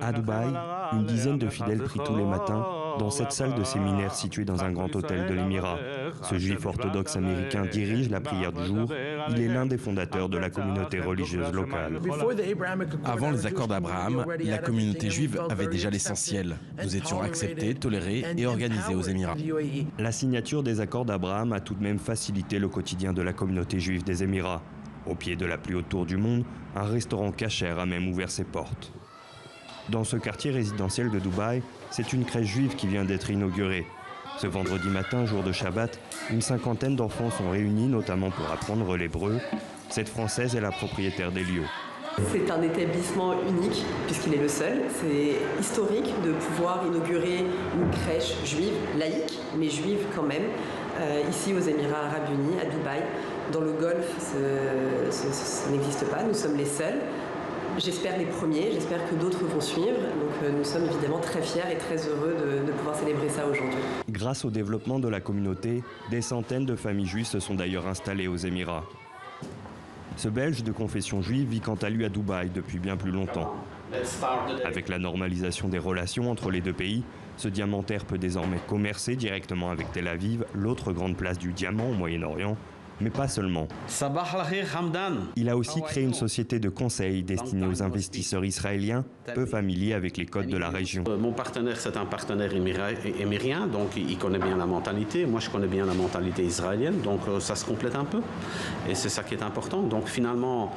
À Dubaï, une dizaine de fidèles prient tous les matins dans cette salle de séminaire située dans un grand hôtel de l'Émirat. Ce juif orthodoxe américain dirige la prière du jour. Il est l'un des fondateurs de la communauté religieuse locale. Avant les accords d'Abraham, la communauté juive avait déjà l'essentiel. Nous étions acceptés, tolérés et organisés aux Émirats. La signature des accords d'Abraham a tout de même facilité le quotidien de la communauté juive des Émirats. Au pied de la plus haute tour du monde, un restaurant kasher a même ouvert ses portes. Dans ce quartier résidentiel de Dubaï, c'est une crèche juive qui vient d'être inaugurée. Ce vendredi matin, jour de Shabbat, une cinquantaine d'enfants sont réunis, notamment pour apprendre l'hébreu. Cette Française est la propriétaire des lieux. C'est un établissement unique, puisqu'il est le seul. C'est historique de pouvoir inaugurer une crèche juive, laïque, mais juive quand même, ici aux Émirats Arabes Unis, à Dubaï. Dans le Golfe, ça n'existe pas, nous sommes les seuls. J'espère les premiers, j'espère que d'autres vont suivre. Donc nous sommes évidemment très fiers et très heureux de pouvoir célébrer ça aujourd'hui. Grâce au développement de la communauté, des centaines de familles juives se sont d'ailleurs installées aux Émirats. Ce Belge de confession juive vit quant à lui à Dubaï depuis bien plus longtemps. Avec la normalisation des relations entre les deux pays, ce diamantaire peut désormais commercer directement avec Tel Aviv, l'autre grande place du diamant au Moyen-Orient. Mais pas seulement. Il a aussi créé une société de conseil destinée aux investisseurs israéliens peu familiers avec les codes de la région. Mon partenaire, c'est un partenaire émirien, donc il connaît bien la mentalité. Moi, je connais bien la mentalité israélienne, donc ça se complète un peu. Et c'est ça qui est important. Donc finalement,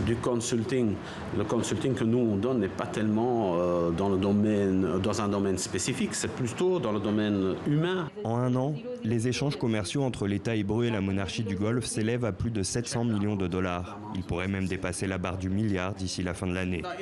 du consulting, le consulting que nous on donne n'est pas tellement dans un domaine spécifique, c'est plutôt dans le domaine humain. En un an, les échanges commerciaux entre l'État hébreu et la monarchie du Golfe s'élèvent à plus de 700 millions de dollars. Ils pourraient même dépasser la barre du milliard d'ici la fin de l'année.